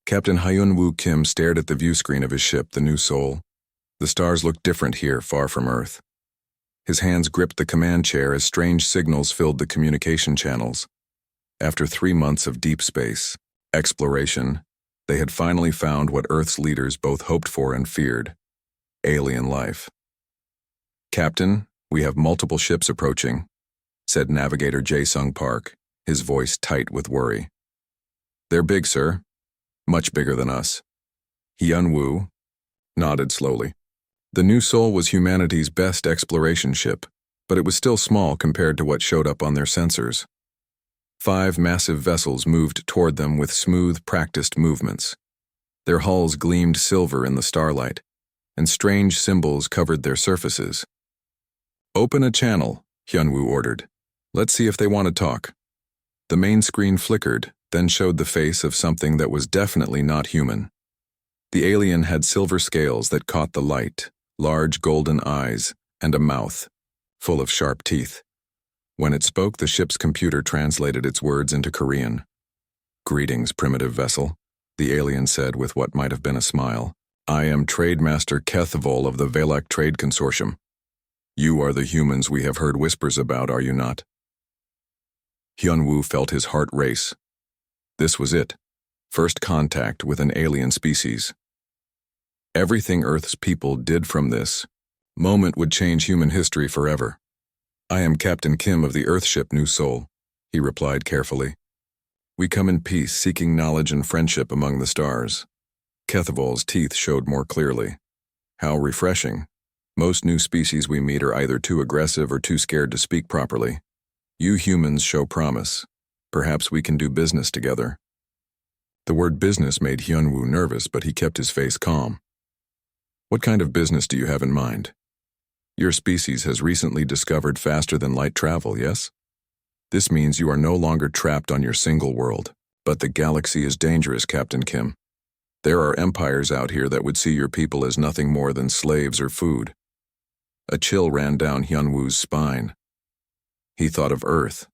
Captain Hyun-woo Kim stared at the view screen of his ship, the New Seoul. The stars looked different here, far from Earth. His hands gripped the command chair as strange signals filled the communication channels. After 3 months of deep space exploration, they had finally found what Earth's leaders both hoped for and feared: alien life. "Captain, we have multiple ships approaching," said Navigator Jae-sung Park, his voice tight with worry. "They're big, sir. Much bigger than us." Hyun-woo nodded slowly. The New Seoul was humanity's best exploration ship, but it was still small compared to what showed up on their sensors. 5 massive vessels moved toward them with smooth, practiced movements. Their hulls gleamed silver in the starlight, and strange symbols covered their surfaces. "Open a channel," Hyun-woo ordered. "Let's see if they want to talk." The main screen flickered, then showed the face of something that was definitely not human. The alien had silver scales that caught the light, large golden eyes, and a mouth full of sharp teeth. When it spoke, the ship's computer translated its words into Korean. "Greetings, primitive vessel," the alien said with what might have been a smile. "I am Trademaster Kethvol of the Valak Trade Consortium. You are the humans we have heard whispers about, are you not?" Hyun-woo felt his heart race. This was it. First contact with an alien species. Everything Earth's people did from this moment would change human history forever. "I am Captain Kim of the Earthship New Seoul," he replied carefully. "We come in peace, seeking knowledge and friendship among the stars." Kethvol's teeth showed more clearly. "How refreshing. Most new species we meet are either too aggressive or too scared to speak properly. You humans show promise. Perhaps we can do business together." The word business made Hyun-woo nervous, but he kept his face calm. "What kind of business do you have in mind? Your species has recently discovered faster-than-light travel, yes? This means you are no longer trapped on your single world. But the galaxy is dangerous, Captain Kim. There are empires out here that would see your people as nothing more than slaves or food." A chill ran down Hyun-woo's spine. He thought of Earth,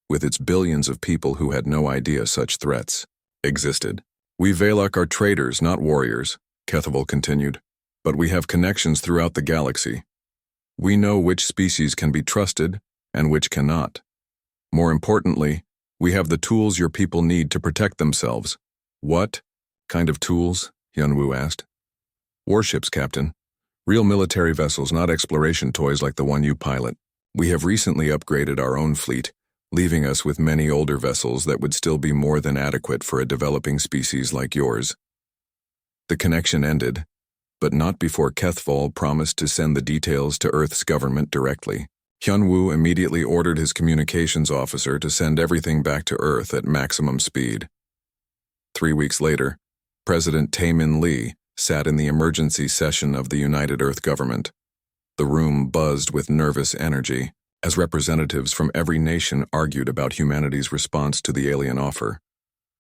with its billions of people who had no idea such threats existed. "We Valak are traders, not warriors," Kethvol continued, "but we have connections throughout the galaxy. We know which species can be trusted and which cannot. More importantly, we have the tools your people need to protect themselves." "What kind of tools?" Hyun-woo asked. "Warships, Captain. Real military vessels, not exploration toys like the one you pilot. We have recently upgraded our own fleet, leaving us with many older vessels that would still be more than adequate for a developing species like yours." The connection ended, but not before Kethvol promised to send the details to Earth's government directly. Hyun-woo immediately ordered his communications officer to send everything back to Earth at maximum speed. 3 weeks later, President Tae-min Lee sat in the emergency session of the United Earth Government. The room buzzed with nervous energy as representatives from every nation argued about humanity's response to the alien offer.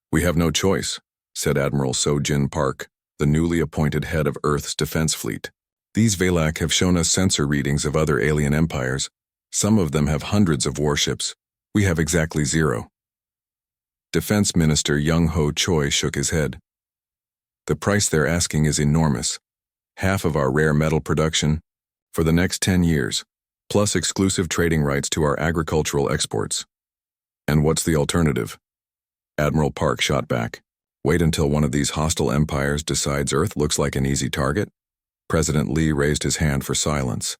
"We have no choice," said Admiral So-jin Park, the newly appointed head of Earth's defense fleet. "These Valak have shown us sensor readings of other alien empires. Some of them have hundreds of warships. We have exactly 0. Defense Minister Young-ho Choi shook his head. "The price they're asking is enormous. Half of our rare metal production for the next 10 years, plus exclusive trading rights to our agricultural exports." "And what's the alternative?" Admiral Park shot back. "Wait until one of these hostile empires decides Earth looks like an easy target?" President Lee raised his hand for silence.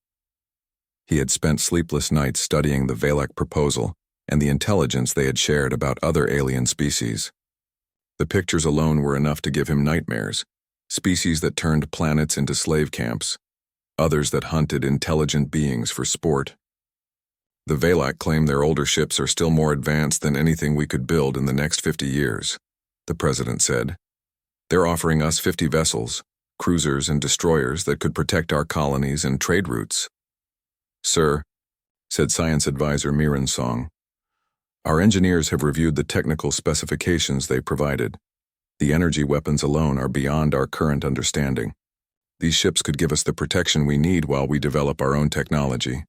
He had spent sleepless nights studying the Valak proposal and the intelligence they had shared about other alien species. The pictures alone were enough to give him nightmares. Species that turned planets into slave camps, others that hunted intelligent beings for sport. "The Valak claim their older ships are still more advanced than anything we could build in the next 50 years, the president said. "They're offering us 50 vessels, cruisers and destroyers that could protect our colonies and trade routes." "Sir," said Science Advisor Miran Song, "our engineers have reviewed the technical specifications they provided. The energy weapons alone are beyond our current understanding. These ships could give us the protection we need while we develop our own technology."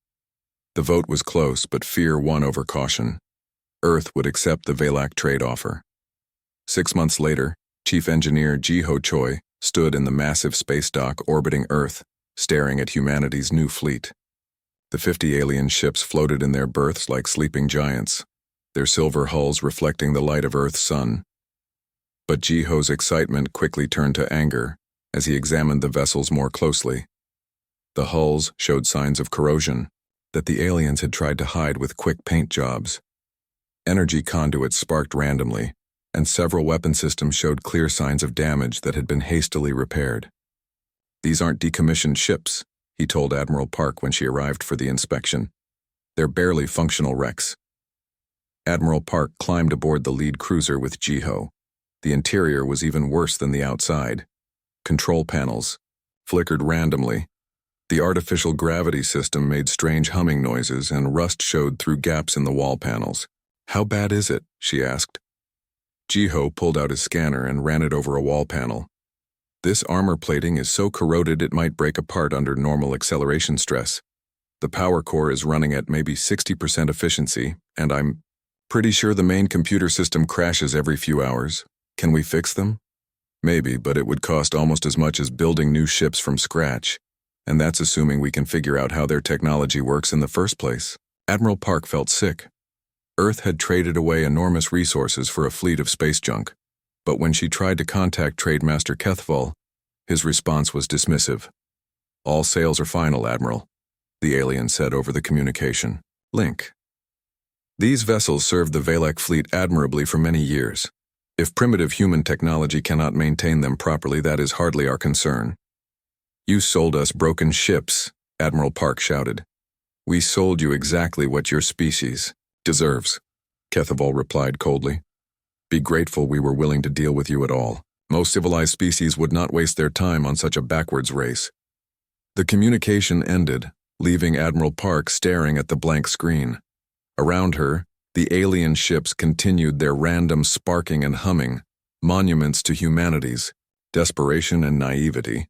The vote was close, but fear won over caution. Earth would accept the Valak trade offer. 6 months later, Chief Engineer Jiho Choi stood in the massive space dock orbiting Earth, staring at humanity's new fleet. The 50 alien ships floated in their berths like sleeping giants, their silver hulls reflecting the light of Earth's sun. But Jiho's excitement quickly turned to anger as he examined the vessels more closely. The hulls showed signs of corrosion that the aliens had tried to hide with quick paint jobs. Energy conduits sparked randomly, and several weapon systems showed clear signs of damage that had been hastily repaired. "These aren't decommissioned ships," he told Admiral Park when she arrived for the inspection. "They're barely functional wrecks." Admiral Park climbed aboard the lead cruiser with Jiho. The interior was even worse than the outside. Control panels flickered randomly. The artificial gravity system made strange humming noises, and rust showed through gaps in the wall panels. "How bad is it?" she asked. Jiho pulled out his scanner and ran it over a wall panel. "This armor plating is so corroded it might break apart under normal acceleration stress. The power core is running at maybe 60% efficiency, and I'm pretty sure the main computer system crashes every few hours. Can we fix them?" "Maybe, but it would cost almost as much as building new ships from scratch. And that's assuming we can figure out how their technology works in the first place." Admiral Park felt sick. Earth had traded away enormous resources for a fleet of space junk, but when she tried to contact Trade Master Kethval, his response was dismissive. "All sales are final, Admiral," the alien said over the communication link. "These vessels served the Valak fleet admirably for many years. If primitive human technology cannot maintain them properly, that is hardly our concern." "You sold us broken ships," Admiral Park shouted. "We sold you exactly what your species deserves," Kethval replied coldly. "Be grateful we were willing to deal with you at all. Most civilized species would not waste their time on such a backwards race." The communication ended, leaving Admiral Park staring at the blank screen. Around her, the alien ships continued their random sparking and humming, monuments to humanity's desperation and naivety.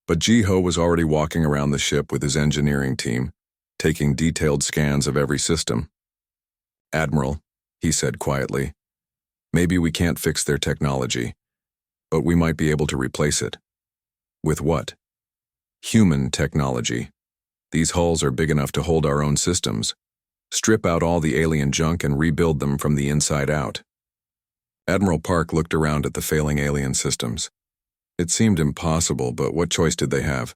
But Jiho was already walking around the ship with his engineering team, taking detailed scans of every system. "Admiral," he said quietly, "maybe we can't fix their technology, but we might be able to replace it." "With what?" "Human technology. These hulls are big enough to hold our own systems. Strip out all the alien junk and rebuild them from the inside out." Admiral Park looked around at the failing alien systems. It seemed impossible, but what choice did they have?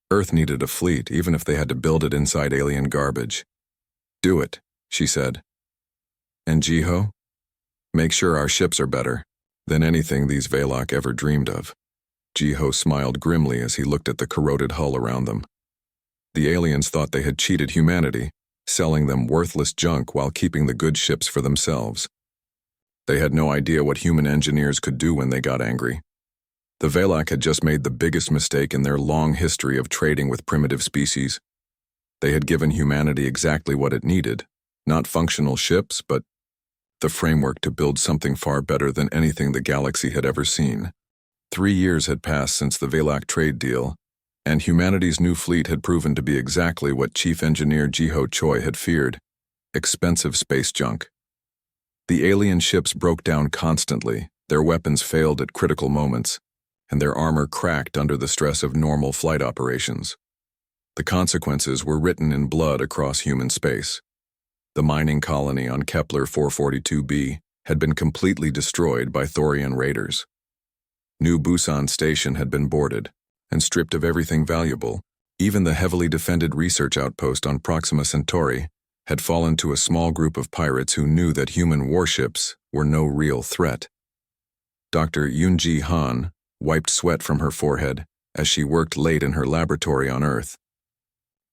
Earth needed a fleet, even if they had to build it inside alien garbage. "Do it," she said. "And Jiho? Make sure our ships are better than anything these Valak ever dreamed of." Jiho smiled grimly as he looked at the corroded hull around them. The aliens thought they had cheated humanity, selling them worthless junk while keeping the good ships for themselves. They had no idea what human engineers could do when they got angry. The Valak had just made the biggest mistake in their long history of trading with primitive species. They had given humanity exactly what it needed, not functional ships, but the framework to build something far better than anything the galaxy had ever seen. 3 years had passed since the Valak trade deal, and humanity's new fleet had proven to be exactly what Chief Engineer Jiho Choi had feared: expensive space junk. The alien ships broke down constantly, their weapons failed at critical moments, and their armor cracked under the stress of normal flight operations. The consequences were written in blood across human space. The mining colony on Kepler 442b had been completely destroyed by Thorian raiders. New Busan Station had been boarded and stripped of everything valuable. Even the heavily defended research outpost on Proxima Centauri had fallen to a small group of pirates who knew that human warships were no real threat. Dr. Yoonji Han wiped sweat from her forehead as she worked late in her laboratory on Earth.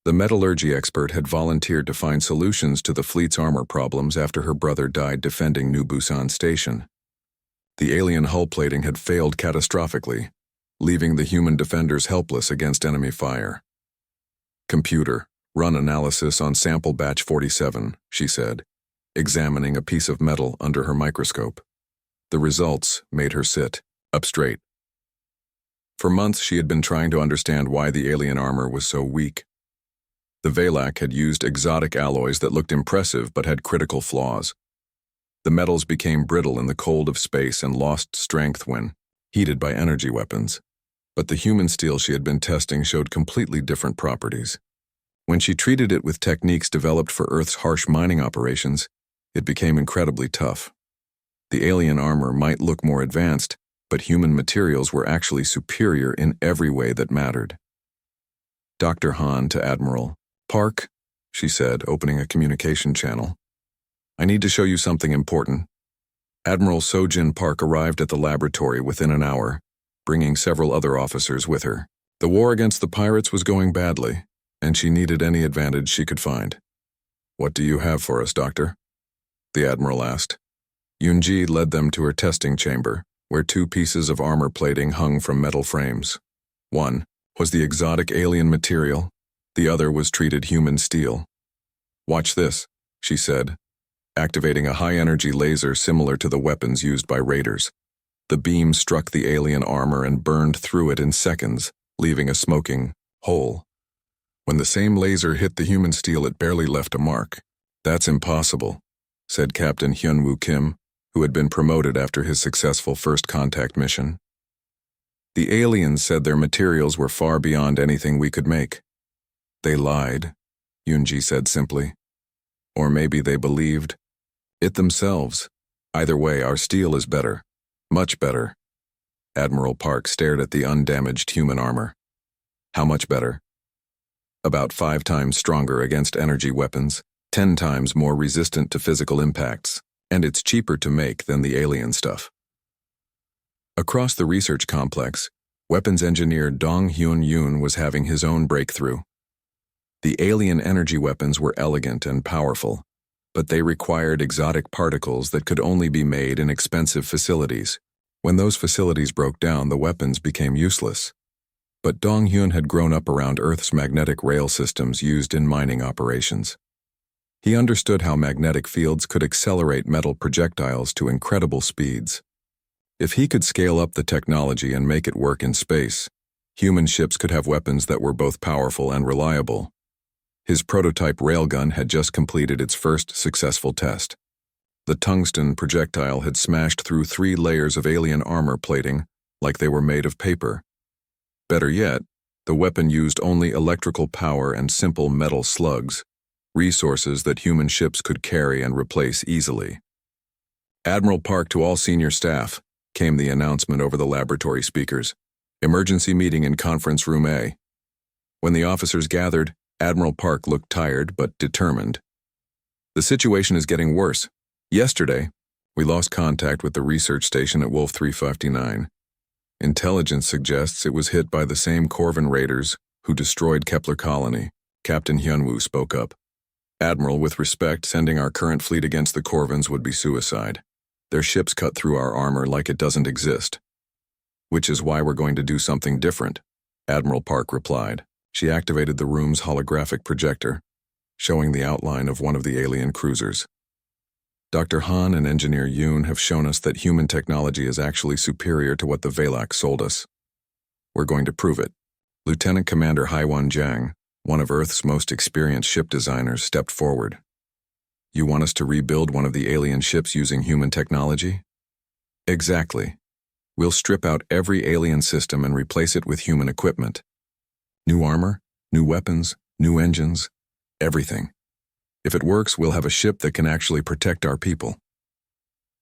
The metallurgy expert had volunteered to find solutions to the fleet's armor problems after her brother died defending New Busan Station. The alien hull plating had failed catastrophically, leaving the human defenders helpless against enemy fire. "Computer, run analysis on sample batch 47, she said, examining a piece of metal under her microscope. The results made her sit up straight. For months she had been trying to understand why the alien armor was so weak. The Valak had used exotic alloys that looked impressive but had critical flaws. The metals became brittle in the cold of space and lost strength when heated by energy weapons. But the human steel she had been testing showed completely different properties. When she treated it with techniques developed for Earth's harsh mining operations, it became incredibly tough. The alien armor might look more advanced, but human materials were actually superior in every way that mattered. Dr. Han to Admiral Park, she said, opening a communication channel. I need to show you something important. Admiral Sojin Park arrived at the laboratory within an hour, bringing several other officers with her. The war against the pirates was going badly, and she needed any advantage she could find. What do you have for us, Doctor? The Admiral asked. Yunji led them to her testing chamber, where 2 pieces of armor plating hung from metal frames. One was the exotic alien material, the other was treated human steel. Watch this, she said, activating a high-energy laser similar to the weapons used by raiders. The beam struck the alien armor and burned through it in seconds, leaving a smoking hole. When the same laser hit the human steel, it barely left a mark. That's impossible, said Captain Hyunwoo Kim, who had been promoted after his successful first contact mission. The aliens said their materials were far beyond anything we could make. They lied, Yunji said simply. Or maybe they believed it themselves. Either way, our steel is better. Much better. Admiral Park stared at the undamaged human armor. How much better? About 5 times stronger against energy weapons, 10 times more resistant to physical impacts, and it's cheaper to make than the alien stuff. Across the research complex, weapons engineer Dong Hyun Yoon was having his own breakthrough. The alien energy weapons were elegant and powerful, but they required exotic particles that could only be made in expensive facilities. When those facilities broke down, the weapons became useless. But Dong Hyun had grown up around Earth's magnetic rail systems used in mining operations. He understood how magnetic fields could accelerate metal projectiles to incredible speeds. If he could scale up the technology and make it work in space, human ships could have weapons that were both powerful and reliable. His prototype railgun had just completed its first successful test. The tungsten projectile had smashed through 3 layers of alien armor plating like they were made of paper. Better yet, the weapon used only electrical power and simple metal slugs, resources that human ships could carry and replace easily. Admiral Park to all senior staff, came the announcement over the laboratory speakers. Emergency meeting in conference room A. When the officers gathered, Admiral Park looked tired but determined. The situation is getting worse. Yesterday, we lost contact with the research station at Wolf 359. Intelligence suggests it was hit by the same Corvin raiders who destroyed Kepler Colony. Captain Hyunwoo spoke up. Admiral, with respect, sending our current fleet against the Corvins would be suicide. Their ships cut through our armor like it doesn't exist. Which is why we're going to do something different, Admiral Park replied. She activated the room's holographic projector, showing the outline of one of the alien cruisers. Dr. Han and Engineer Yoon have shown us that human technology is actually superior to what the Valak sold us. We're going to prove it. Lieutenant Commander Haiwan Jiang, one of Earth's most experienced ship designers, stepped forward. You want us to rebuild one of the alien ships using human technology? Exactly. We'll strip out every alien system and replace it with human equipment. New armor, new weapons, new engines, everything. If it works, we'll have a ship that can actually protect our people.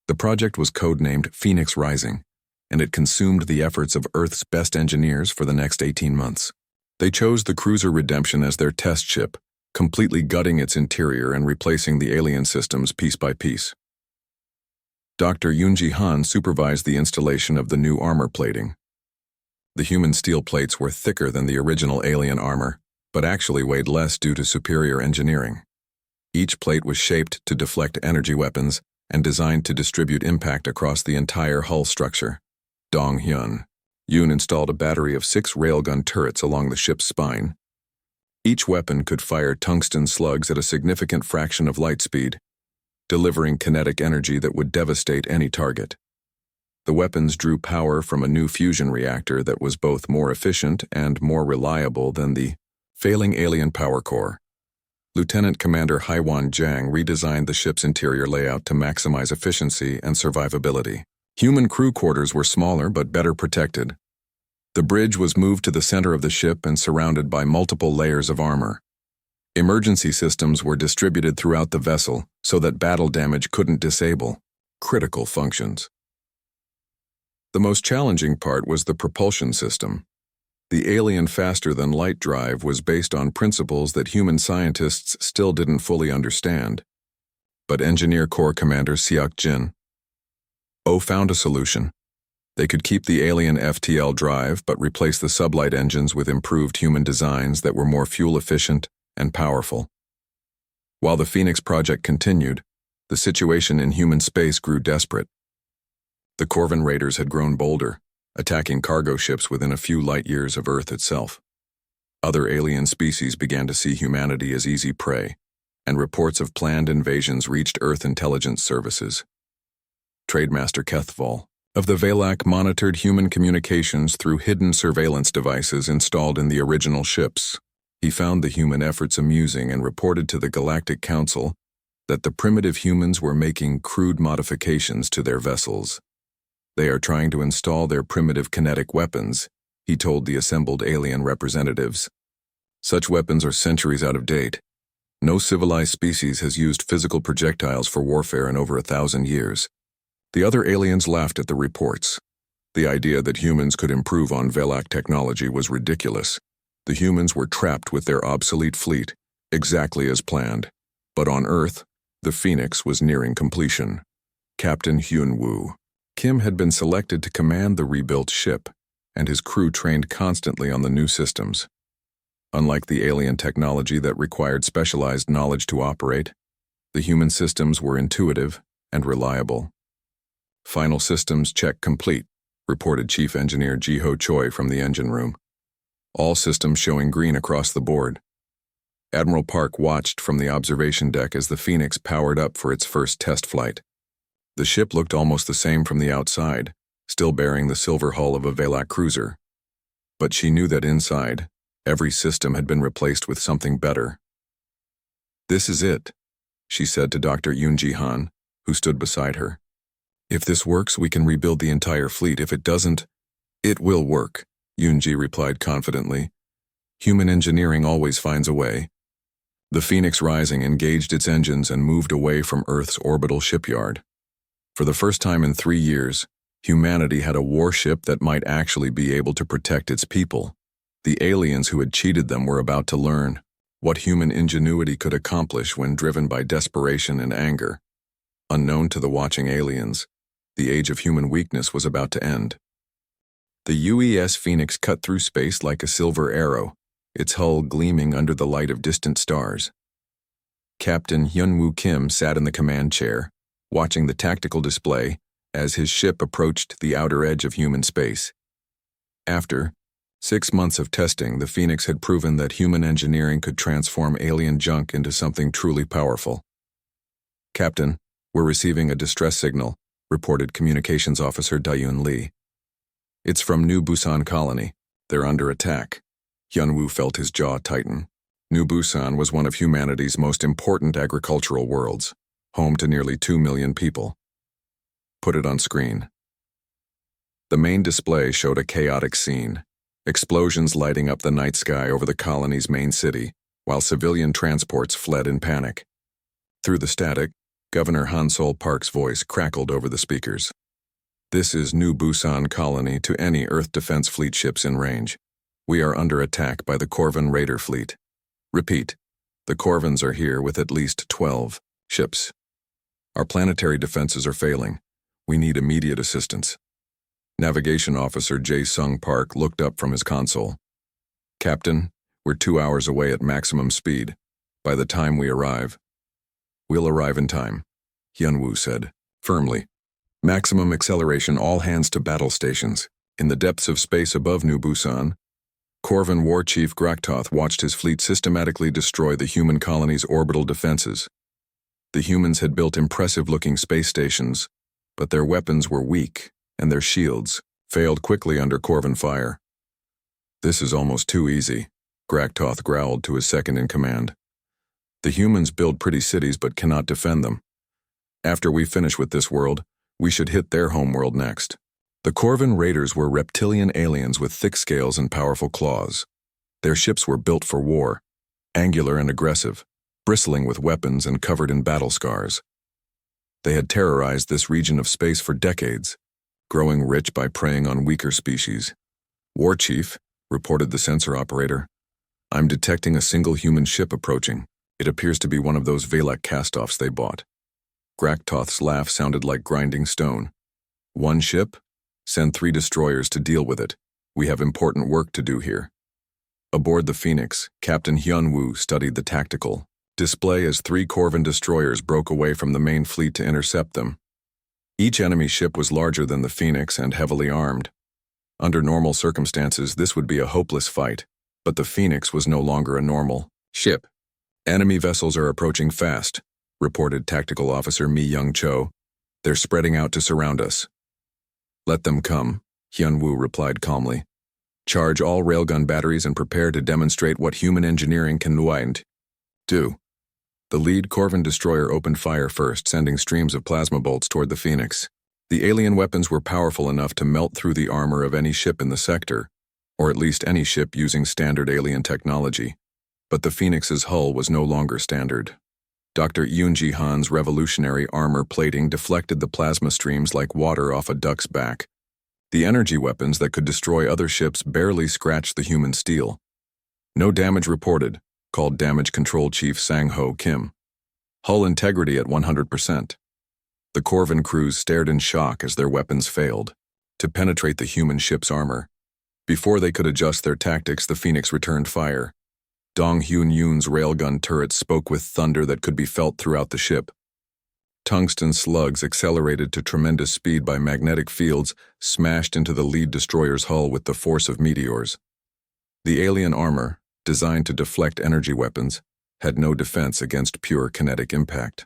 The project was codenamed Phoenix Rising, and it consumed the efforts of Earth's best engineers for the next 18 months. They chose the cruiser Redemption as their test ship, completely gutting its interior and replacing the alien systems piece by piece. Dr. Yoonji Han supervised the installation of the new armor plating. The human steel plates were thicker than the original alien armor, but actually weighed less due to superior engineering. Each plate was shaped to deflect energy weapons and designed to distribute impact across the entire hull structure. Dong Hyun. Yoon installed a battery of 6 railgun turrets along the ship's spine. Each weapon could fire tungsten slugs at a significant fraction of light speed, delivering kinetic energy that would devastate any target. The weapons drew power from a new fusion reactor that was both more efficient and more reliable than the failing alien power core. Lieutenant Commander Haiwan Jiang redesigned the ship's interior layout to maximize efficiency and survivability. Human crew quarters were smaller but better protected. The bridge was moved to the center of the ship and surrounded by multiple layers of armor. Emergency systems were distributed throughout the vessel so that battle damage couldn't disable critical functions. The most challenging part was the propulsion system. The alien faster-than-light drive was based on principles that human scientists still didn't fully understand. But Engineer Corps Commander Seok Jin found a solution. They could keep the alien FTL drive but replace the sublight engines with improved human designs that were more fuel-efficient and powerful. While the Phoenix project continued, the situation in human space grew desperate. The Corvan raiders had grown bolder, attacking cargo ships within a few light years of Earth itself. Other alien species began to see humanity as easy prey, and reports of planned invasions reached Earth intelligence services. Trademaster Kethval of the Valak monitored human communications through hidden surveillance devices installed in the original ships. He found the human efforts amusing and reported to the Galactic Council that the primitive humans were making crude modifications to their vessels. They are trying to install their primitive kinetic weapons, he told the assembled alien representatives. Such weapons are centuries out of date. No civilized species has used physical projectiles for warfare in over 1,000 years. The other aliens laughed at the reports. The idea that humans could improve on Valak technology was ridiculous. The humans were trapped with their obsolete fleet, exactly as planned. But on Earth, the Phoenix was nearing completion. Captain Hyun-woo Kim had been selected to command the rebuilt ship, and his crew trained constantly on the new systems. Unlike the alien technology that required specialized knowledge to operate, the human systems were intuitive and reliable. Final systems check complete, reported Chief Engineer Ji-ho Choi from the engine room. All systems showing green across the board. Admiral Park watched from the observation deck as the Phoenix powered up for its first test flight. The ship looked almost the same from the outside, still bearing the silver hull of a Valak cruiser. But she knew that inside, every system had been replaced with something better. "This is it," she said to Dr. Yoon Ji-han, who stood beside her. "If this works, we can rebuild the entire fleet. If it doesn't, it will work," Yoon-ji replied confidently. "Human engineering always finds a way." The Phoenix Rising engaged its engines and moved away from Earth's orbital shipyard. For the first time in 3 years, humanity had a warship that might actually be able to protect its people. The aliens who had cheated them were about to learn what human ingenuity could accomplish when driven by desperation and anger. Unknown to the watching aliens, the age of human weakness was about to end. The UES Phoenix cut through space like a silver arrow, its hull gleaming under the light of distant stars. Captain Hyun-woo Kim sat in the command chair, watching the tactical display as his ship approached the outer edge of human space. After 6 months of testing, the Phoenix had proven that human engineering could transform alien junk into something truly powerful. "Captain, we're receiving a distress signal," reported Communications Officer Dayun Lee. "It's from New Busan Colony. They're under attack." Hyun-woo felt his jaw tighten. New Busan was one of humanity's most important agricultural worlds, home to nearly 2 million people. "Put it on screen." The main display showed a chaotic scene, explosions lighting up the night sky over the colony's main city, while civilian transports fled in panic. Through the static, Governor Han-Sol Park's voice crackled over the speakers. "This is New Busan Colony to any Earth Defense Fleet ships in range. We are under attack by the Corvan Raider fleet. Repeat, the Corvans are here with at least 12 ships. Our planetary defenses are failing. We need immediate assistance." Navigation Officer Jae Sung Park looked up from his console. "Captain, we're 2 hours away at maximum speed. By the time we arrive..." "We'll arrive in time," Hyun-woo said, firmly. "Maximum acceleration, all hands to battle stations." In the depths of space above New Busan, Corvan War Chief Graktoth watched his fleet systematically destroy the human colony's orbital defenses. The humans had built impressive-looking space stations, but their weapons were weak, and their shields failed quickly under Corvan fire. "This is almost too easy," Graktoth growled to his second-in-command. "The humans build pretty cities but cannot defend them. After we finish with this world, We should hit their homeworld next. The Corvin raiders were reptilian aliens with thick scales and powerful claws. Their ships were built for war, angular and aggressive, bristling with weapons and covered in battle scars. They had terrorized this region of space for decades, growing rich by preying on weaker species. "War Chief," reported the sensor operator, "I'm detecting a single human ship approaching. It appears to be one of those Valak castoffs they bought." Graktoth's laugh sounded like grinding stone. "One ship? Send 3 destroyers to deal with it. We have important work to do here." Aboard the Phoenix, Captain Hyun-woo studied the tactical display as 3 Corvin destroyers broke away from the main fleet to intercept them. Each enemy ship was larger than the Phoenix and heavily armed. Under normal circumstances, this would be a hopeless fight, but the Phoenix was no longer a normal ship. "Enemy vessels are approaching fast," reported Tactical Officer Mi Young-cho. "They're spreading out to surround us." "Let them come," Hyun-woo replied calmly. "Charge all railgun batteries and prepare to demonstrate what human engineering can do." The lead Corvin destroyer opened fire first, sending streams of plasma bolts toward the Phoenix. The alien weapons were powerful enough to melt through the armor of any ship in the sector, or at least any ship using standard alien technology. But the Phoenix's hull was no longer standard. Dr. Yoon-ji Han's revolutionary armor plating deflected the plasma streams like water off a duck's back. The energy weapons that could destroy other ships barely scratched the human steel. "No damage reported," called Damage Control Chief Sang-ho Kim. "Hull integrity at 100%. The Corvin crews stared in shock as their weapons failed to penetrate the human ship's armor. Before they could adjust their tactics, the Phoenix returned fire. Dong Hyun-yoon's railgun turrets spoke with thunder that could be felt throughout the ship. Tungsten slugs, accelerated to tremendous speed by magnetic fields, smashed into the lead destroyer's hull with the force of meteors. The alien armor, designed to deflect energy weapons, had no defense against pure kinetic impact.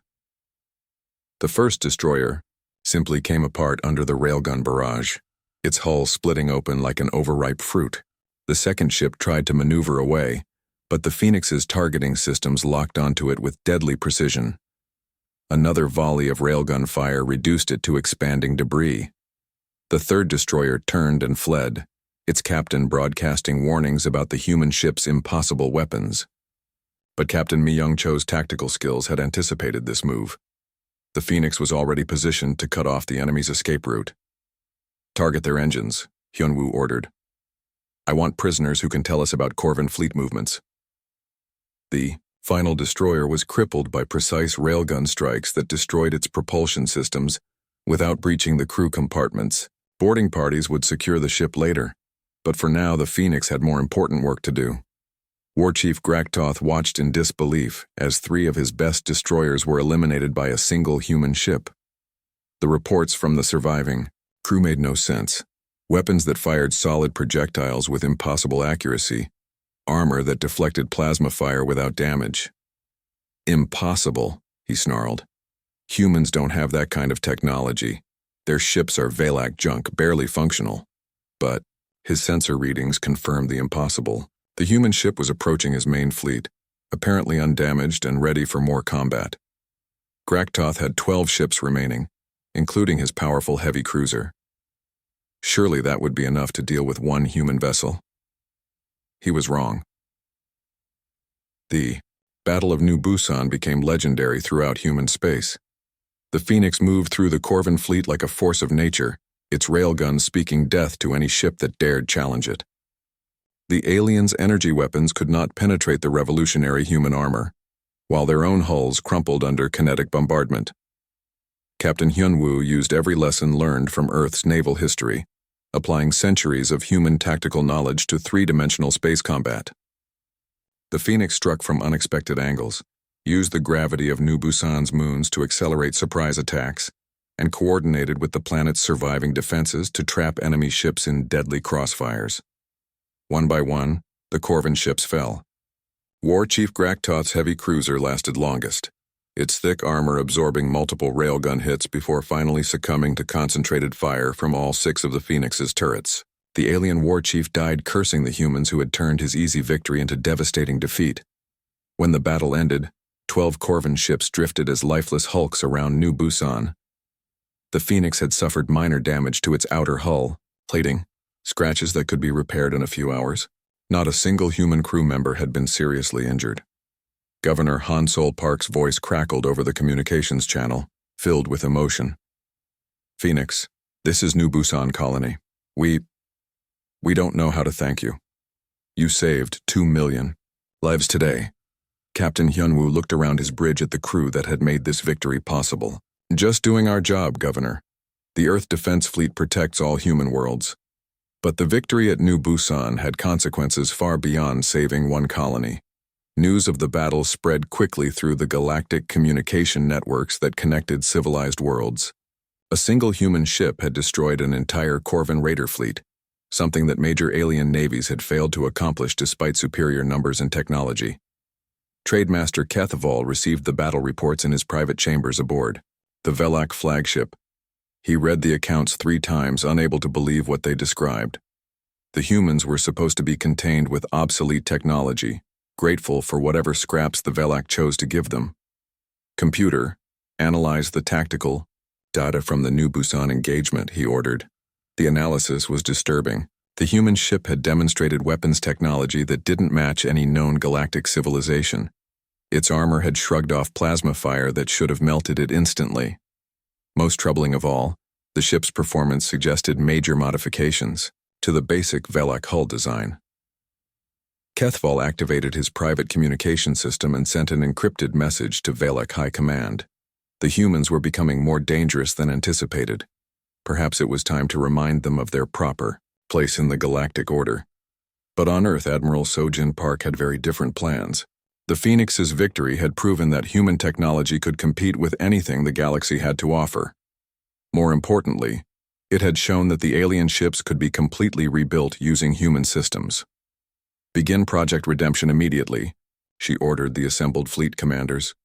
The first destroyer simply came apart under the railgun barrage, its hull splitting open like an overripe fruit. The second ship tried to maneuver away, but the Phoenix's targeting systems locked onto it with deadly precision. Another volley of railgun fire reduced it to expanding debris. The third destroyer turned and fled, its captain broadcasting warnings about the human ship's impossible weapons. But Captain Mi Young-cho's tactical skills had anticipated this move. The Phoenix was already positioned to cut off the enemy's escape route. "Target their engines," Hyun-woo ordered. "I want prisoners who can tell us about Corvin fleet movements." The final destroyer was crippled by precise railgun strikes that destroyed its propulsion systems without breaching the crew compartments. Boarding parties would secure the ship later, but for now the Phoenix had more important work to do. War Chief Graktoth watched in disbelief as 3 of his best destroyers were eliminated by a single human ship. The reports from the surviving crew made no sense. Weapons that fired solid projectiles with impossible accuracy, armor that deflected plasma fire without damage. "Impossible," he snarled. "Humans don't have that kind of technology. Their ships are Valak junk, barely functional." But his sensor readings confirmed the impossible. The human ship was approaching his main fleet, apparently undamaged and ready for more combat. Graktoth had 12 ships remaining, including his powerful heavy cruiser. Surely that would be enough to deal with one human vessel. He was wrong. The Battle of New Busan became legendary throughout human space. The Phoenix moved through the Corvin fleet like a force of nature, its railguns speaking death to any ship that dared challenge it. The aliens' energy weapons could not penetrate the revolutionary human armor, while their own hulls crumpled under kinetic bombardment. Captain Hyun-woo used every lesson learned from Earth's naval history, applying centuries of human tactical knowledge to 3-dimensional space combat. The Phoenix struck from unexpected angles, used the gravity of New Busan's moons to accelerate surprise attacks, and coordinated with the planet's surviving defenses to trap enemy ships in deadly crossfires. One by one, the Corvin ships fell. War Chief Graktoth's heavy cruiser lasted longest, its thick armor absorbing multiple railgun hits before finally succumbing to concentrated fire from all 6 of the Phoenix's turrets. The alien war chief died cursing the humans who had turned his easy victory into devastating defeat. When the battle ended, 12 Corvin ships drifted as lifeless hulks around New Busan. The Phoenix had suffered minor damage to its outer hull, plating, scratches that could be repaired in a few hours. Not a single human crew member had been seriously injured. Governor Hansol Park's voice crackled over the communications channel, filled with emotion. Phoenix, this is New Busan Colony. We don't know how to thank you. You saved 2 million lives today. Captain Hyunwoo looked around his bridge at the crew that had made this victory possible. Just doing our job, Governor. The Earth Defense Fleet protects all human worlds. But the victory at New Busan had consequences far beyond saving one colony. News of the battle spread quickly through the galactic communication networks that connected civilized worlds. A single human ship had destroyed an entire Corvan raider fleet, something that major alien navies had failed to accomplish despite superior numbers and technology. Trademaster Kethval received the battle reports in his private chambers aboard the Velak flagship. He read the accounts 3 times, unable to believe what they described. The humans were supposed to be contained with obsolete technology, grateful for whatever scraps the Velak chose to give them. Computer, analyze the tactical data from the New Busan engagement, he ordered. The analysis was disturbing. The human ship had demonstrated weapons technology that didn't match any known galactic civilization. Its armor had shrugged off plasma fire that should have melted it instantly. Most troubling of all, the ship's performance suggested major modifications to the basic Velak hull design. Kethval activated his private communication system and sent an encrypted message to Velak High Command. The humans were becoming more dangerous than anticipated. Perhaps it was time to remind them of their proper place in the galactic order. But on Earth, Admiral Sojin Park had very different plans. The Phoenix's victory had proven that human technology could compete with anything the galaxy had to offer. More importantly, it had shown that the alien ships could be completely rebuilt using human systems. Begin Project Redemption immediately, she ordered the assembled fleet commanders.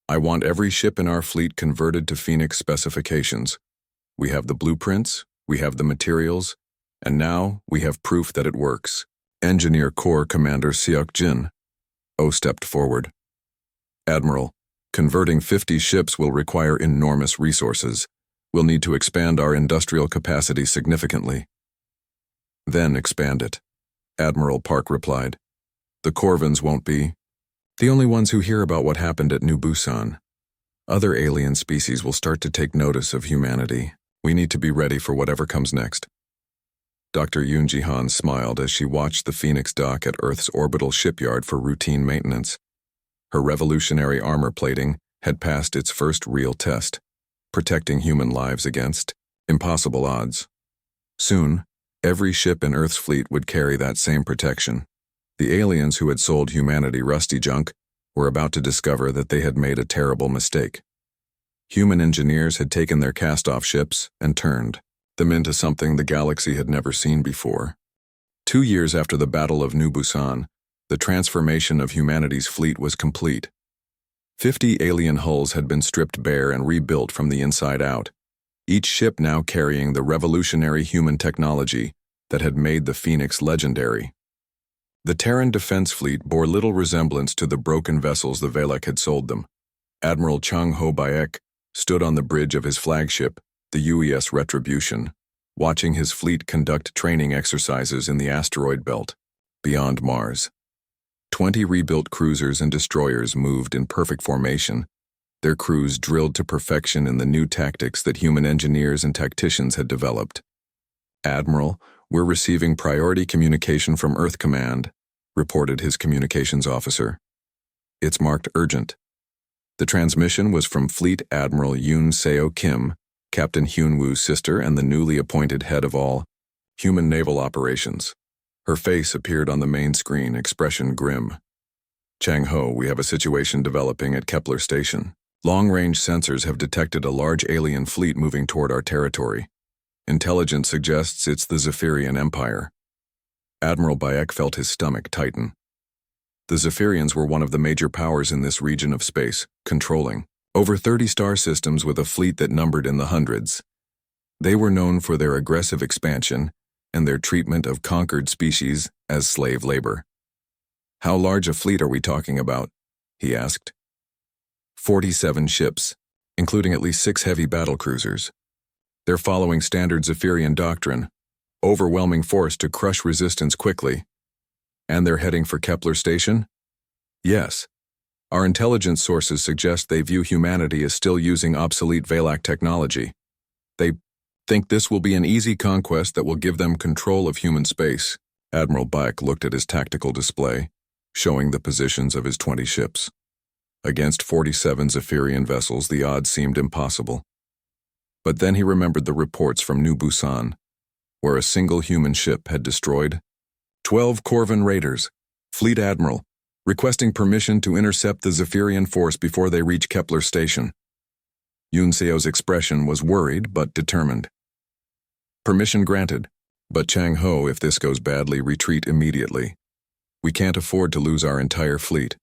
I want every ship in our fleet converted to Phoenix specifications. We have the blueprints, we have the materials, and now we have proof that it works. Engineer Corps Commander Seok Jin stepped forward. Admiral, converting 50 ships will require enormous resources. We'll need to expand our industrial capacity significantly. Then expand it, Admiral Park replied. The Corvans won't be the only ones who hear about what happened at New Busan. Other alien species will start to take notice of humanity. We need to be ready for whatever comes next. Dr. Yoon Ji-han smiled as she watched the Phoenix dock at Earth's orbital shipyard for routine maintenance. Her revolutionary armor plating had passed its first real test, protecting human lives against impossible odds. Soon, every ship in Earth's fleet would carry that same protection. The aliens who had sold humanity rusty junk were about to discover that they had made a terrible mistake. Human engineers had taken their cast-off ships and turned them into something the galaxy had never seen before. 2 years after the Battle of New Busan, the transformation of humanity's fleet was complete. 50 alien hulls had been stripped bare and rebuilt from the inside out, each ship now carrying the revolutionary human technology that had made the Phoenix legendary. The Terran Defense Fleet bore little resemblance to the broken vessels the Velak had sold them. Admiral Chung Ho Baek stood on the bridge of his flagship, the UES Retribution, watching his fleet conduct training exercises in the asteroid belt, beyond Mars. 20 rebuilt cruisers and destroyers moved in perfect formation, their crews drilled to perfection in the new tactics that human engineers and tacticians had developed. Admiral, we're receiving priority communication from Earth Command, reported his communications officer. It's marked urgent. The transmission was from Fleet Admiral Yoon Seo Kim, Captain Hyunwoo's sister and the newly appointed head of all human naval operations. Her face appeared on the main screen, expression grim. Chang Ho, we have a situation developing at Kepler Station. Long-range sensors have detected a large alien fleet moving toward our territory. Intelligence suggests it's the Zephyrian Empire. Admiral Bayek felt his stomach tighten. The Zephyrians were one of the major powers in this region of space, controlling over 30 star systems with a fleet that numbered in the hundreds. They were known for their aggressive expansion and their treatment of conquered species as slave labor. How large a fleet are we talking about? He asked. 47 ships, including at least 6 heavy battle cruisers. They're following standard Zephyrian doctrine, overwhelming force to crush resistance quickly. And they're heading for Kepler Station? Yes. Our intelligence sources suggest they view humanity as still using obsolete Valak technology. They think this will be an easy conquest that will give them control of human space. Admiral Bayek looked at his tactical display, showing the positions of his 20 ships. Against 47 Zephyrian vessels, the odds seemed impossible. But then he remembered the reports from New Busan, where a single human ship had destroyed 12 Corvan raiders. Fleet Admiral, requesting permission to intercept the Zephyrian force before they reach Kepler Station. Yun Seo's expression was worried but determined. Permission granted, but Chang Ho, if this goes badly, retreat immediately. We can't afford to lose our entire fleet.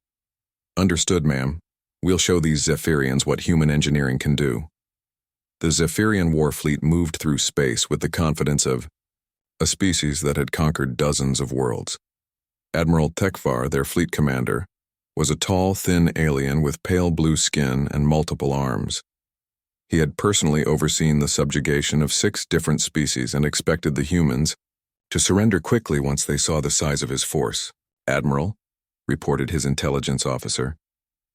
Understood, ma'am. We'll show these Zephyrians what human engineering can do. The Zephyrian war fleet moved through space with the confidence of a species that had conquered dozens of worlds. Admiral Tekvar, their fleet commander, was a tall, thin alien with pale blue skin and multiple arms. He had personally overseen the subjugation of 6 different species and expected the humans to surrender quickly once they saw the size of his force. Admiral, reported his intelligence officer,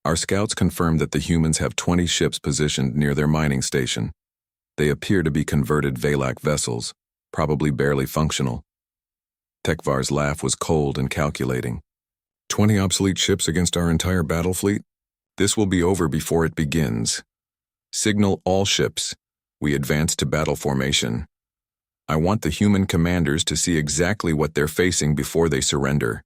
our scouts confirmed that the humans have 20 ships positioned near their mining station. They appear to be converted Valak vessels, probably barely functional. Tekvar's laugh was cold and calculating. 20 obsolete ships against our entire battle fleet? This will be over before it begins. Signal all ships. We advance to battle formation. I want the human commanders to see exactly what they're facing before they surrender.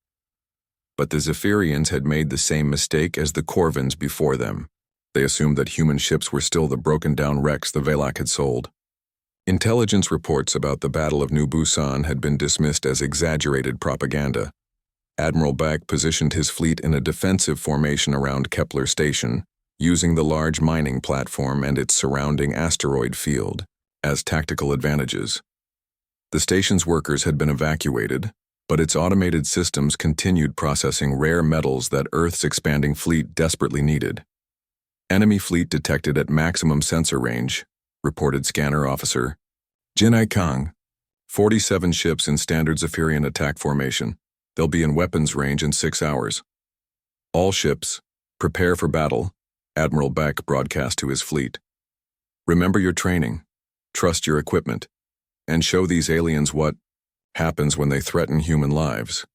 But the Zephyrians had made the same mistake as the Corvans before them. They assumed that human ships were still the broken-down wrecks the Valak had sold. Intelligence reports about the Battle of New Busan had been dismissed as exaggerated propaganda. Admiral Bayek positioned his fleet in a defensive formation around Kepler Station, using the large mining platform and its surrounding asteroid field as tactical advantages. The station's workers had been evacuated, but its automated systems continued processing rare metals that Earth's expanding fleet desperately needed. Enemy fleet detected at maximum sensor range, reported scanner officer Jinai Kang. 47 ships in standard Zephyrian attack formation. They'll be in weapons range in 6 hours. All ships, prepare for battle, Admiral Bayek broadcast to his fleet. Remember your training, trust your equipment, and show these aliens what happens when they threaten human lives.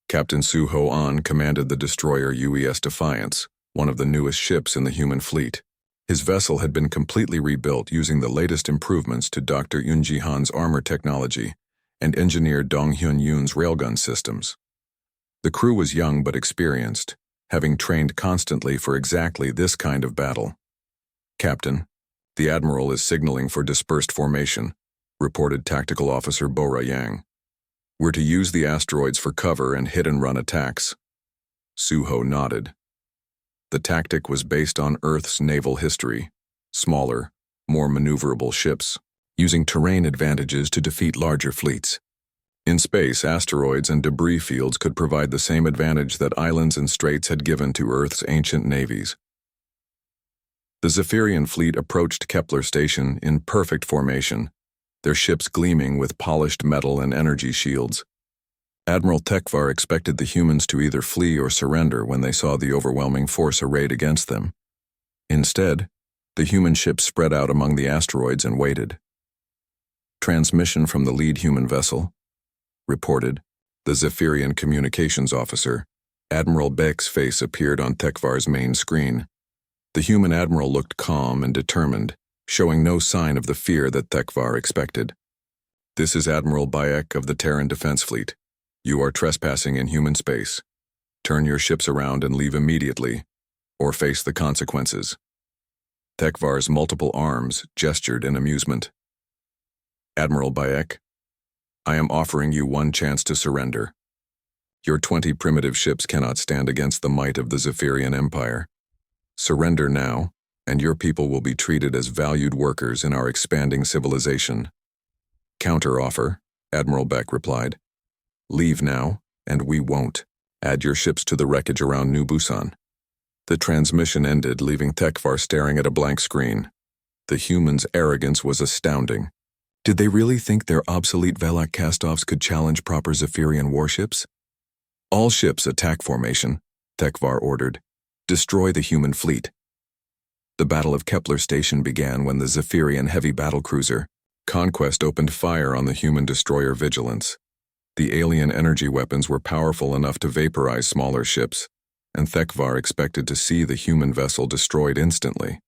Captain Su Ho An commanded the destroyer UES Defiance, one of the newest ships in the human fleet. His vessel had been completely rebuilt using the latest improvements to Dr. Yun Jihan's armor technology and engineer Dong Hyun Yoon's railgun systems. The crew was young but experienced, having trained constantly for exactly this kind of battle. Captain, the Admiral is signaling for dispersed formation, reported Tactical Officer Bora Yang. We're to use the asteroids for cover and hit-and-run attacks. Suho nodded. The tactic was based on Earth's naval history, smaller, more maneuverable ships, using terrain advantages to defeat larger fleets. In space, asteroids and debris fields could provide the same advantage that islands and straits had given to Earth's ancient navies. The Zephyrian fleet approached Kepler Station in perfect formation, their ships gleaming with polished metal and energy shields. Admiral Tekvar expected the humans to either flee or surrender when they saw the overwhelming force arrayed against them. Instead, the human ships spread out among the asteroids and waited. Transmission from the lead human vessel, reported the Zephyrian communications officer. Admiral Bayek's face appeared on Tekvar's main screen. The human admiral looked calm and determined, showing no sign of the fear that Tekvar expected. This is Admiral Bayek of the Terran Defense Fleet. You are trespassing in human space. Turn your ships around and leave immediately, or face the consequences. Tekvar's multiple arms gestured in amusement. Admiral Bayek, I am offering you one chance to surrender. Your 20 primitive ships cannot stand against the might of the Zephyrian Empire. Surrender now, and your people will be treated as valued workers in our expanding civilization. Counter-offer, Admiral Bayek replied. Leave now, and we won't. Add your ships to the wreckage around New Busan. The transmission ended, leaving Tekvar staring at a blank screen. The humans' arrogance was astounding. Did they really think their obsolete Velak castoffs could challenge proper Zephyrian warships? All ships attack formation, Thekvar ordered. Destroy the human fleet. The Battle of Kepler Station began when the Zephyrian heavy battlecruiser, Conquest, opened fire on the human destroyer Vigilance. The alien energy weapons were powerful enough to vaporize smaller ships, and Thekvar expected to see the human vessel destroyed instantly.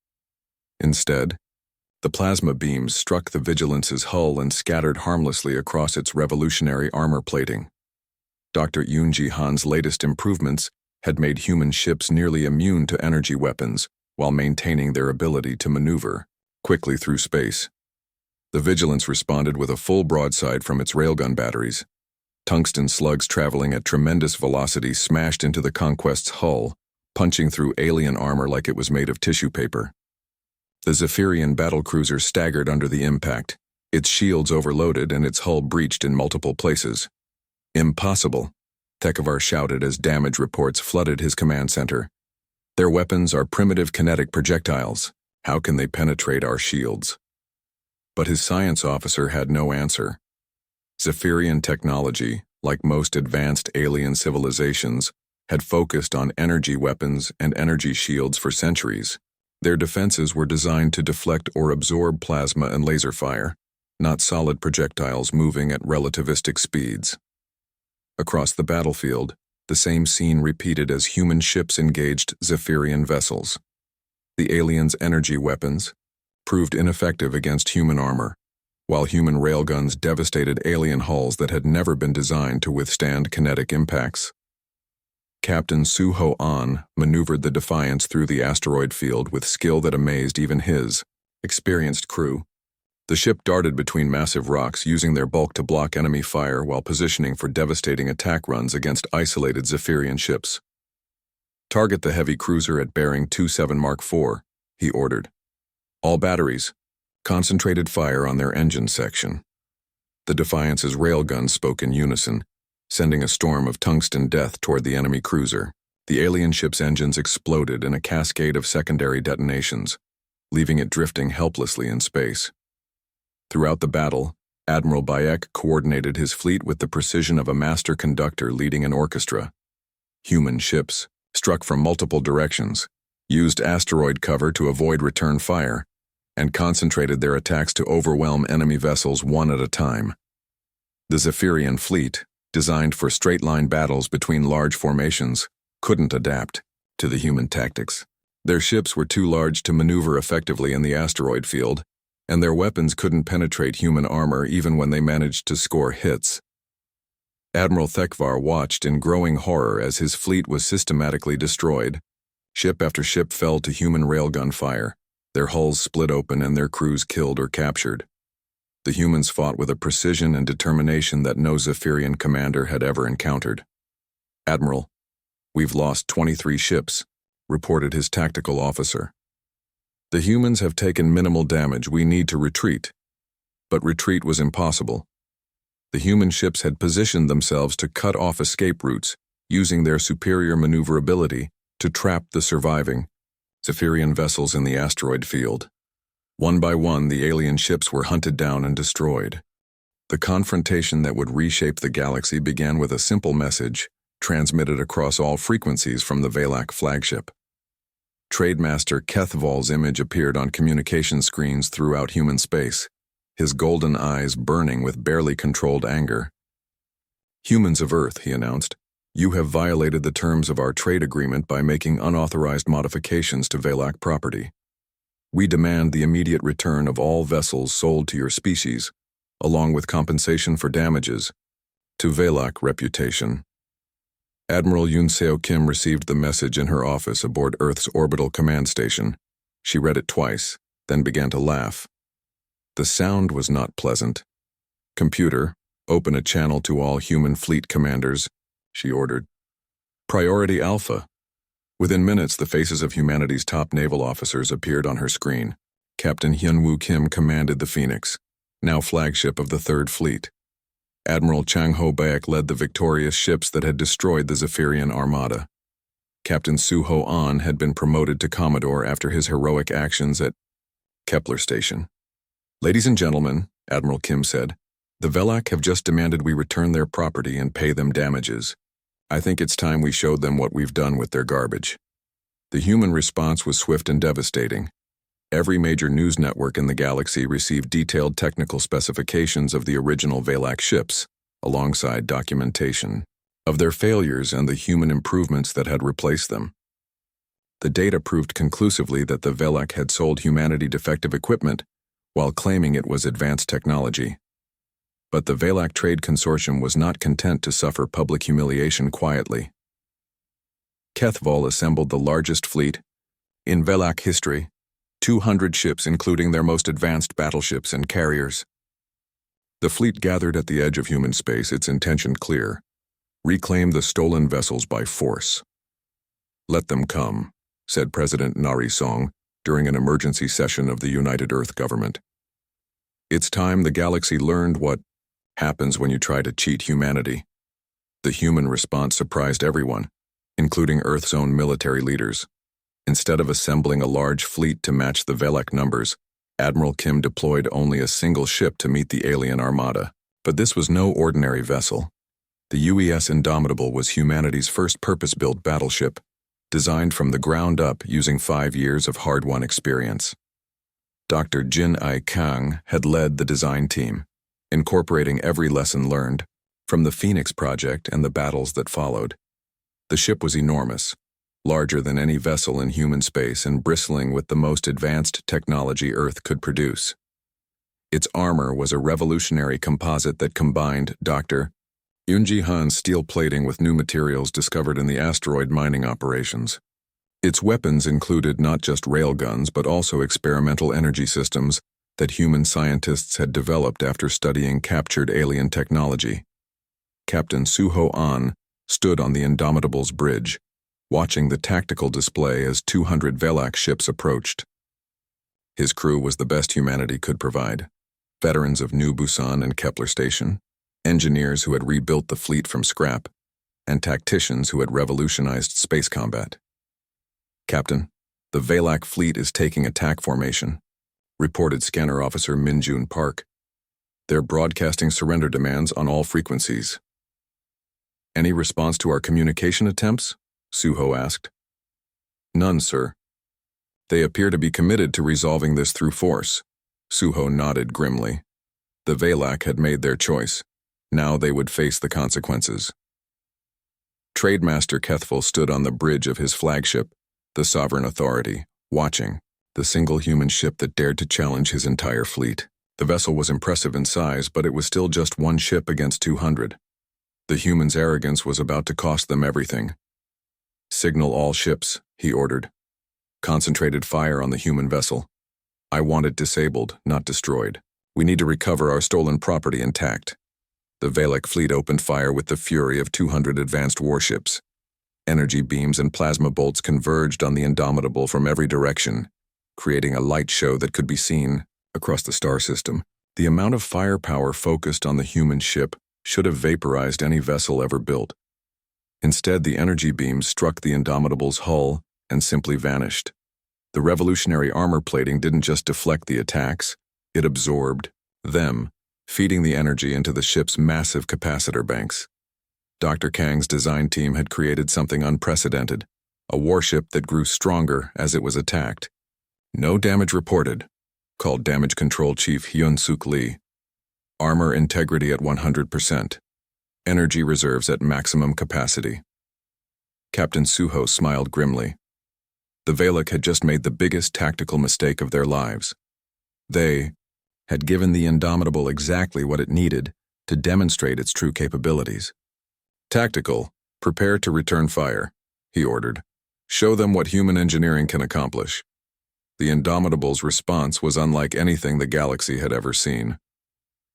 Instead, the plasma beams struck the Vigilance's hull and scattered harmlessly across its revolutionary armor plating. Dr. Yoonji Han's latest improvements had made human ships nearly immune to energy weapons while maintaining their ability to maneuver quickly through space. The Vigilance responded with a full broadside from its railgun batteries. Tungsten slugs traveling at tremendous velocity smashed into the Conquest's hull, punching through alien armor like it was made of tissue paper. The Zephyrian battlecruiser staggered under the impact, its shields overloaded and its hull breached in multiple places. Impossible, Thekvar shouted as damage reports flooded his command center. Their weapons are primitive kinetic projectiles. How can they penetrate our shields? But his science officer had no answer. Zephyrian technology, like most advanced alien civilizations, had focused on energy weapons and energy shields for centuries. Their defenses were designed to deflect or absorb plasma and laser fire, not solid projectiles moving at relativistic speeds. Across the battlefield, the same scene repeated as human ships engaged Zephyrian vessels. The aliens' energy weapons proved ineffective against human armor, while human railguns devastated alien hulls that had never been designed to withstand kinetic impacts. Captain Suho An maneuvered the Defiance through the asteroid field with skill that amazed even his experienced crew. The ship darted between massive rocks, using their bulk to block enemy fire while positioning for devastating attack runs against isolated Zephyrian ships. Target the heavy cruiser at bearing 27 Mark IV, he ordered. All batteries, concentrated fire on their engine section. The Defiance's railguns spoke in unison, sending a storm of tungsten death toward the enemy cruiser. The alien ship's engines exploded in a cascade of secondary detonations, leaving it drifting helplessly in space. Throughout the battle, Admiral Bayek coordinated his fleet with the precision of a master conductor leading an orchestra. Human ships, struck from multiple directions, used asteroid cover to avoid return fire, and concentrated their attacks to overwhelm enemy vessels one at a time. The Zephyrian fleet, designed for straight-line battles between large formations, couldn't adapt to the human tactics. Their ships were too large to maneuver effectively in the asteroid field, and their weapons couldn't penetrate human armor even when they managed to score hits. Admiral Thekvar watched in growing horror as his fleet was systematically destroyed. Ship after ship fell to human railgun fire, their hulls split open and their crews killed or captured. The humans fought with a precision and determination that no Zephyrian commander had ever encountered. "Admiral, we've lost 23 ships," reported his tactical officer. "The humans have taken minimal damage. We need to retreat." But retreat was impossible. The human ships had positioned themselves to cut off escape routes, using their superior maneuverability to trap the surviving Zephyrian vessels in the asteroid field. One by one, the alien ships were hunted down and destroyed. The confrontation that would reshape the galaxy began with a simple message, transmitted across all frequencies from the Velak flagship. Trademaster Kethval's image appeared on communication screens throughout human space, his golden eyes burning with barely controlled anger. "Humans of Earth," he announced, "you have violated the terms of our trade agreement by making unauthorized modifications to Velak property. We demand the immediate return of all vessels sold to your species, along with compensation for damages to Velak reputation." Admiral Yoon Seo Kim received the message in her office aboard Earth's orbital command station. She read it twice, then began to laugh. The sound was not pleasant. "Computer, open a channel to all human fleet commanders," she ordered. "Priority Alpha." Within minutes, the faces of humanity's top naval officers appeared on her screen. Captain Hyunwoo Kim commanded the Phoenix, now flagship of the Third Fleet. Admiral Chang Ho Baek led the victorious ships that had destroyed the Zephyrian armada. Captain Suho An had been promoted to Commodore after his heroic actions at Kepler Station. "Ladies and gentlemen," Admiral Kim said, "the Velak have just demanded we return their property and pay them damages. I think it's time we showed them what we've done with their garbage." The human response was swift and devastating. Every major news network in the galaxy received detailed technical specifications of the original Velak ships, alongside documentation of their failures and the human improvements that had replaced them. The data proved conclusively that the Velak had sold humanity defective equipment while claiming it was advanced technology. But the Velak Trade Consortium was not content to suffer public humiliation quietly. Kethval assembled the largest fleet in Velak history, 200 ships including their most advanced battleships and carriers. The fleet gathered at the edge of human space, its intention clear: reclaim the stolen vessels by force. "Let them come," said President Narration during an emergency session of the United Earth government. "It's time the galaxy learned what happens when you try to cheat humanity." The human response surprised everyone, including Earth's own military leaders. Instead of assembling a large fleet to match the Velak numbers, Admiral Kim deployed only a single ship to meet the alien armada. But this was no ordinary vessel. The UES Indomitable was humanity's first purpose-built battleship, designed from the ground up using 5 years of hard-won experience. Dr. Jin I Kang had led the design team, incorporating every lesson learned from the Phoenix Project and the battles that followed. The ship was enormous, larger than any vessel in human space and bristling with the most advanced technology Earth could produce. Its armor was a revolutionary composite that combined Dr. Yunji Han's steel plating with new materials discovered in the asteroid mining operations. Its weapons included not just railguns but also experimental energy systems that human scientists had developed after studying captured alien technology. Captain Suho An stood on the Indomitable's bridge, watching the tactical display as 200 Velak ships approached. His crew was the best humanity could provide: veterans of New Busan and Kepler Station, engineers who had rebuilt the fleet from scrap, and tacticians who had revolutionized space combat. "Captain, the Velak fleet is taking attack formation," reported Scanner Officer Minjun Park. "They're broadcasting surrender demands on all frequencies." "Any response to our communication attempts?" Suho asked. "None, sir. They appear to be committed to resolving this through force." Suho nodded grimly. The Velak had made their choice. Now they would face the consequences. Trademaster Kethval stood on the bridge of his flagship, the Sovereign Authority, watching, the single human ship that dared to challenge his entire fleet. The vessel was impressive in size, but it was still just one ship against 200. The human's arrogance was about to cost them everything. "Signal all ships," he ordered. "Concentrated fire on the human vessel. I want it disabled, not destroyed. We need to recover our stolen property intact." The Velak fleet opened fire with the fury of 200 advanced warships. Energy beams and plasma bolts converged on the Indomitable from every direction, creating a light show that could be seen across the star system. The amount of firepower focused on the human ship should have vaporized any vessel ever built. Instead, the energy beams struck the Indomitable's hull and simply vanished. The revolutionary armor plating didn't just deflect the attacks, it absorbed them, feeding the energy into the ship's massive capacitor banks. Dr. Kang's design team had created something unprecedented, a warship that grew stronger as it was attacked. "No damage reported," called Damage Control Chief Hyun-Suk Lee. "Armor integrity at 100%. Energy reserves at maximum capacity." Captain Suho smiled grimly. The Velak had just made the biggest tactical mistake of their lives. They had given the Indomitable exactly what it needed to demonstrate its true capabilities. "Tactical, prepare to return fire," he ordered. "Show them what human engineering can accomplish." The Indomitable's response was unlike anything the galaxy had ever seen.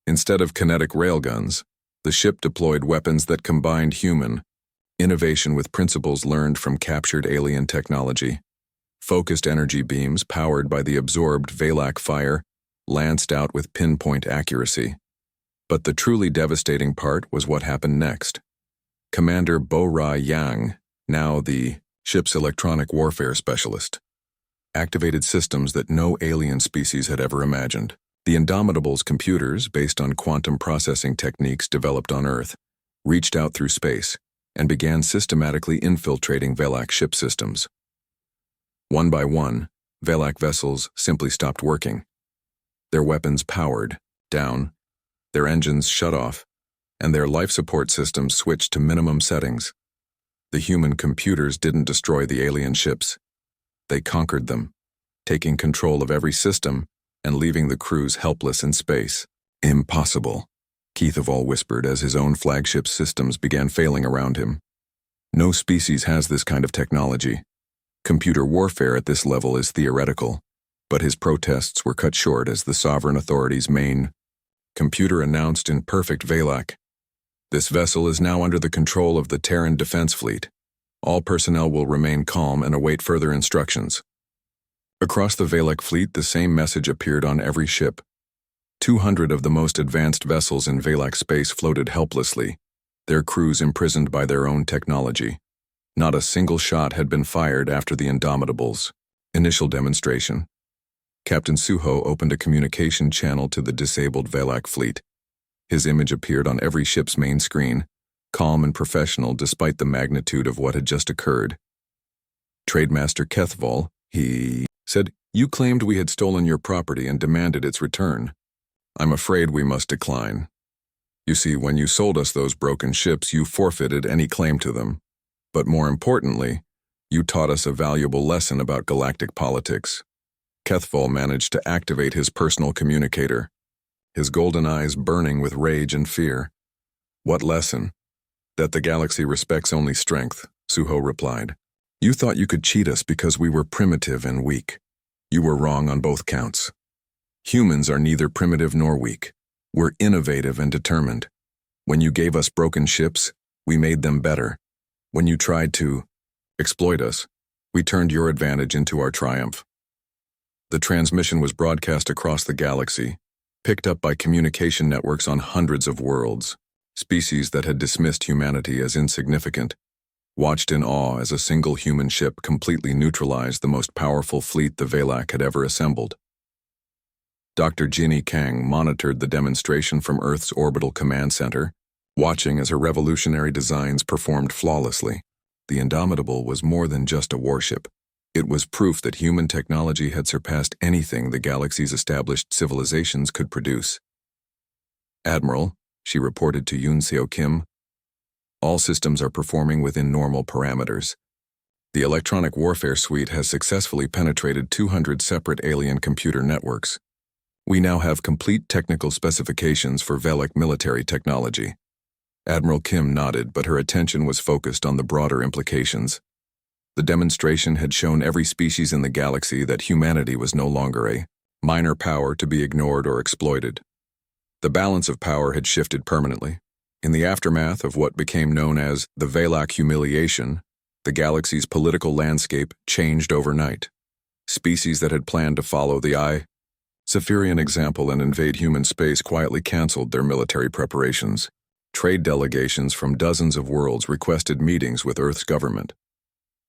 Instead of kinetic railguns, the ship deployed weapons that combined human innovation with principles learned from captured alien technology. Focused energy beams powered by the absorbed Velak fire lanced out with pinpoint accuracy. But the truly devastating part was what happened next. Commander Bo Ra Yang, now the ship's electronic warfare specialist, activated systems that no alien species had ever imagined. The Indomitable's computers, based on quantum processing techniques developed on Earth, reached out through space and began systematically infiltrating Velak ship systems. One by one, Velak vessels simply stopped working. Their weapons powered down, their engines shut off, and their life support systems switched to minimum settings. The human computers didn't destroy the alien ships. They conquered them, taking control of every system and leaving the crews helpless in space. Impossible, Keithaval whispered as his own flagship systems began failing around him. No species has this kind of technology. Computer warfare at this level is theoretical, but his protests were cut short as the sovereign authority's main computer announced in perfect Velak. This vessel is now under the control of the Terran Defense Fleet. All personnel will remain calm and await further instructions. Across the Velak fleet, the same message appeared on every ship. 200 of the most advanced vessels in Velak space floated helplessly, their crews imprisoned by their own technology. Not a single shot had been fired after the Indomitable's initial demonstration. Captain Suho opened a communication channel to the disabled Velak fleet. His image appeared on every ship's main screen, calm and professional despite the magnitude of what had just occurred. Trademaster Keithaval, he said, "You claimed we had stolen your property and demanded its return. I'm afraid we must decline. You see, when you sold us those broken ships, you forfeited any claim to them. But more importantly, you taught us a valuable lesson about galactic politics." Keithaval managed to activate his personal communicator, his golden eyes burning with rage and fear. "What lesson?" "That the galaxy respects only strength," Suho replied. "You thought you could cheat us because we were primitive and weak. You were wrong on both counts. Humans are neither primitive nor weak. We're innovative and determined. When you gave us broken ships, we made them better. When you tried to exploit us, we turned your advantage into our triumph." The transmission was broadcast across the galaxy, picked up by communication networks on hundreds of worlds. Species that had dismissed humanity as insignificant watched in awe as a single human ship completely neutralized the most powerful fleet the Velak had ever assembled. Dr. Ginny Kang monitored the demonstration from Earth's orbital command center, watching as her revolutionary designs performed flawlessly. The Indomitable was more than just a warship. It was proof that human technology had surpassed anything the galaxy's established civilizations could produce. "Admiral," she reported to Yoon Seo Kim, "all systems are performing within normal parameters. The electronic warfare suite has successfully penetrated 200 separate alien computer networks. We now have complete technical specifications for Velak military technology." Admiral Kim nodded, but her attention was focused on the broader implications. The demonstration had shown every species in the galaxy that humanity was no longer a minor power to be ignored or exploited. The balance of power had shifted permanently. In the aftermath of what became known as the Velak humiliation, the galaxy's political landscape changed overnight. Species that had planned to follow the Saphirian example and invade human space quietly canceled their military preparations. Trade delegations from dozens of worlds requested meetings with Earth's government.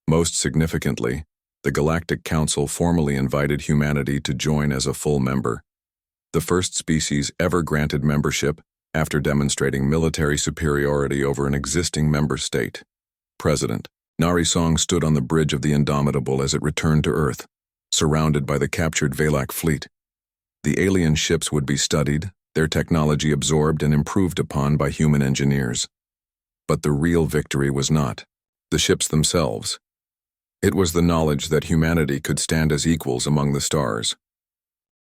Most significantly, the Galactic Council formally invited humanity to join as a full member, the first species ever granted membership after demonstrating military superiority over an existing member state. President Narration stood on the bridge of the Indomitable as it returned to Earth, surrounded by the captured Velak fleet. The alien ships would be studied, their technology absorbed and improved upon by human engineers. But the real victory was not the ships themselves. It was the knowledge that humanity could stand as equals among the stars.